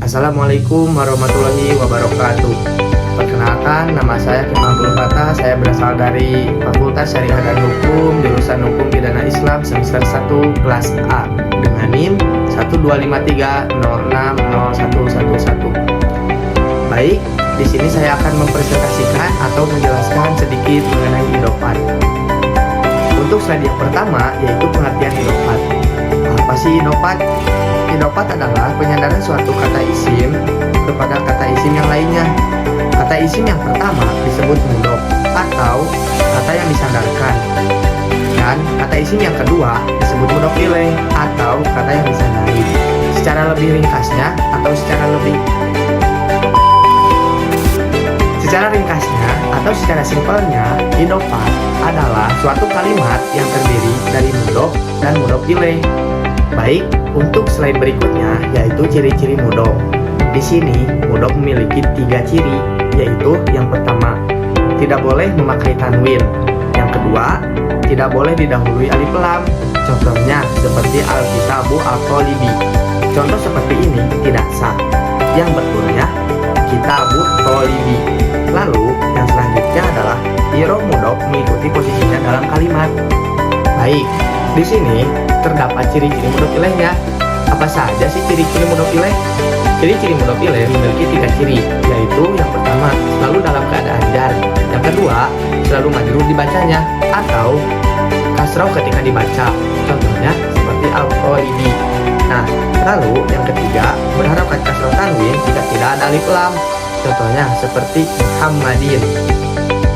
Assalamualaikum warahmatullahi wabarakatuh. Perkenalkan, nama saya Kemal Abdul Fatah. Saya berasal dari Fakultas Syariah dan Hukum, jurusan Hukum Pidana Islam semester 1 kelas A dengan NIM 12530601111. Baik, di sini saya akan mempresentasikan atau menjelaskan sedikit mengenai idopat. Untuk slide yang pertama yaitu pengertian idopat. Apa sih idopat? Idopat adalah penyandaran suatu kata isim kepada kata isim yang lainnya. Kata isim yang pertama disebut mudhof atau kata yang disandarkan. Dan kata isim yang kedua disebut mudhof ilaih atau kata yang disandari. Secara lebih ringkasnya atau secara ringkasnya atau secara simpelnya, idopat adalah suatu kalimat yang terdiri dari mudhof dan mudhof ilaih. Baik, untuk slide berikutnya yaitu ciri-ciri mudhof. Di sini mudhof memiliki 3 ciri, yaitu yang pertama, tidak boleh memakai tanwin. Yang kedua, tidak boleh didahului alif lam. Contohnya seperti al-kitabu al-thalibi. Contoh seperti ini tidak sah. Yang betulnya kitabu thalibi. Lalu yang selanjutnya adalah i'rab mudhof mengikuti posisinya dalam kalimat. Baik, di sini terdapat ciri-ciri mudhof ilaihnya. Apa saja sih ciri-ciri mudhof ilaih? Ciri-ciri mudhof ilaih memiliki 3 ciri, yaitu yang pertama, selalu dalam keadaan jar. Yang kedua, selalu majrur dibacanya atau kasroh ketika dibaca. Contohnya seperti al-thalibi. Nah, lalu yang ketiga, berharokat kasroh tanwin jika tidak ada alif lam. Contohnya seperti Muhammadin.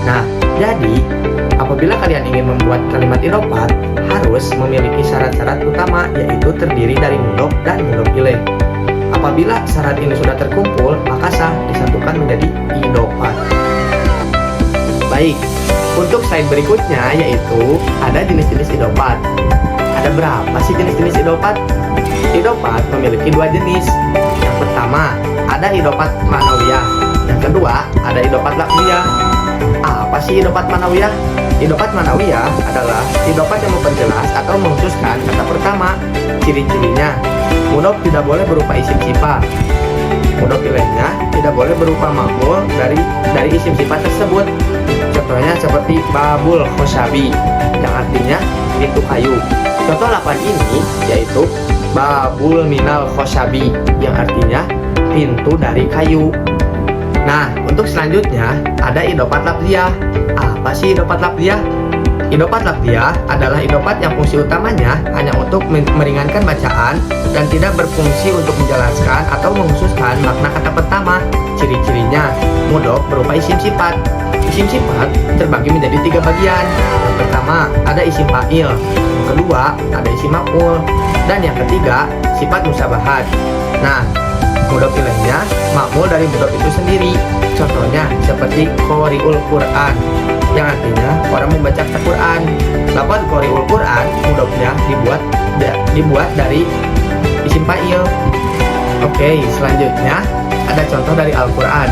Nah, jadi apabila kalian ingin membuat kalimat idopat, harus memiliki syarat-syarat utama, yaitu terdiri dari mudhof dan mudhof ilaih. Apabila syarat ini sudah terkumpul, maka sah disatukan menjadi idopat. Baik, untuk slide berikutnya yaitu ada jenis-jenis idopat. Ada berapa sih jenis-jenis idopat? Idopat memiliki 2 jenis. Yang pertama, ada idopat ma'nawiyah. Yang kedua, ada idopat lafziyah. Apa sih idopat ma'nawiyah? Idopat ma'nawiyah adalah idopat yang memperjelas atau mengkhususkan kata pertama. Ciri-cirinya, mudhof tidak boleh berupa isim sifat. Mudhof ilaihnya tidak boleh berupa maf'ul dari isim sifat tersebut. Contohnya seperti babul khosyabi, yang artinya pintu kayu. Contoh lapan ini yaitu babul minal khosyabi, yang artinya pintu dari kayu. Nah, untuk selanjutnya ada idopat lafziyah. Apa sih idopat lafziyah? Idopat lafziyah adalah idopat yang fungsi utamanya hanya untuk meringankan bacaan dan tidak berfungsi untuk menjelaskan atau mengkhususkan makna kata pertama. Ciri-cirinya, mudhof berupa isim sifat. Isim sifat terbagi menjadi 3 bagian. Yang pertama, ada isim fa'il. Yang kedua, ada isim maf'ul. Dan yang ketiga, sifat musabahat. Nah, mudhof ilaihnya maf'ul dari mudhof itu sendiri. Contohnya seperti qori'ul Qur'an, yang artinya orang membaca Al-Quran. Lafaz qori'ul Qur'an mudhofnya dibuat dari isim fa'il. Oke, selanjutnya ada contoh dari Al-Quran.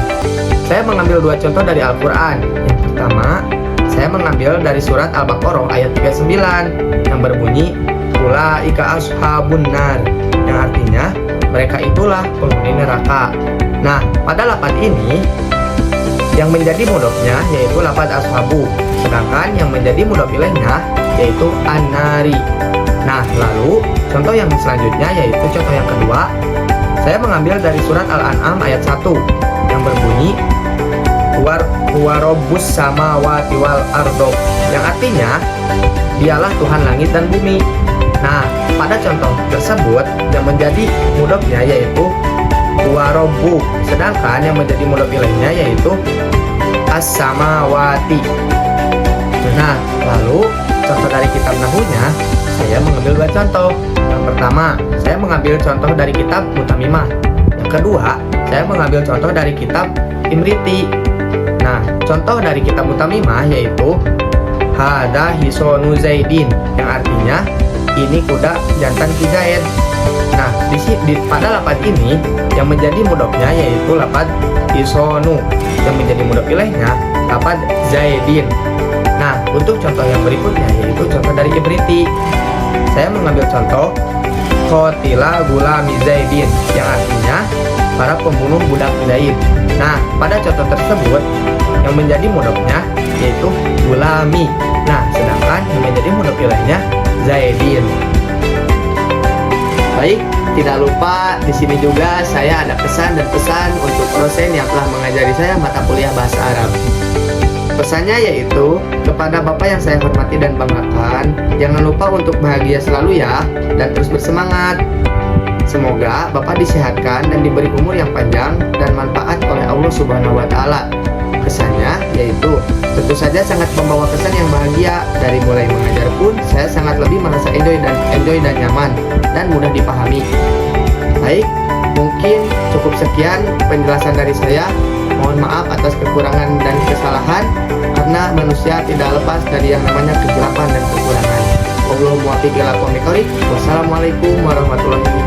Saya mengambil 2 contoh dari Al-Quran. Yang pertama, saya mengambil dari surat Al-Baqarah ayat 39 yang berbunyi ulaika ashabun nar, yang artinya mereka itulah penghuni neraka. Nah, pada lafaz ini yang menjadi mudhofnya yaitu lafaz ashabu, sedangkan yang menjadi mudhof ilaihnya yaitu an-nari. Nah, lalu contoh yang selanjutnya yaitu contoh yang kedua, saya mengambil dari surat Al-An'am ayat 1 yang berbunyi huwa rabbus samawati wal ardo, yang artinya dialah Tuhan langit dan bumi. Nah, pada contoh tersebut yang menjadi mudhofnya yaitu huwa rabbu, sedangkan yang menjadi mudhof ilaihnya yaitu as-samawati. Nah, lalu contoh dari kitab nahwunya saya mengambil 2 contoh. Yang pertama, saya mengambil contoh dari kitab Mutamimah. Yang kedua, saya mengambil contoh dari kitab Imriti. Nah, contoh dari kitab Mutamimah yaitu hada hisonu zaidin, yang artinya ini kuda jantan Ki Zaid. Nah, pada lafaz ini yang menjadi mudhofnya yaitu lafaz hisonu, yang menjadi mudhof ilaihnya lafaz zaidin. Nah, untuk contoh yang berikutnya yaitu contoh dari Ibriti. Saya mengambil contoh qatila gulami zaidin, yang artinya para pembunuh budak Zaid. Nah, pada contoh tersebut yang menjadi mudhofnya yaitu gulami. Nah, sedangkan yang menjadi mudhof ilaihnya Zaidin. Baik, tidak lupa di sini juga saya ada pesan dan pesan untuk dosen yang telah mengajari saya mata kuliah bahasa Arab. Pesannya yaitu kepada Bapak yang saya hormati dan banggakan, jangan lupa untuk bahagia selalu ya dan terus bersemangat. Semoga Bapak disehatkan dan diberi umur yang panjang dan manfaat oleh Allah Subhanahu wa taala. Kesannya yaitu tentu saja sangat membawa kesan yang bahagia. Dari mulai mengajar pun saya sangat lebih merasa enjoy dan nyaman dan mudah dipahami. Baik, mungkin cukup sekian penjelasan dari saya. Mohon maaf atas kekurangan dan kesalahan, karena manusia tidak lepas dari yang namanya kehilafan dan kekurangan. Wassalamualaikum warahmatullahi wabarakatuh.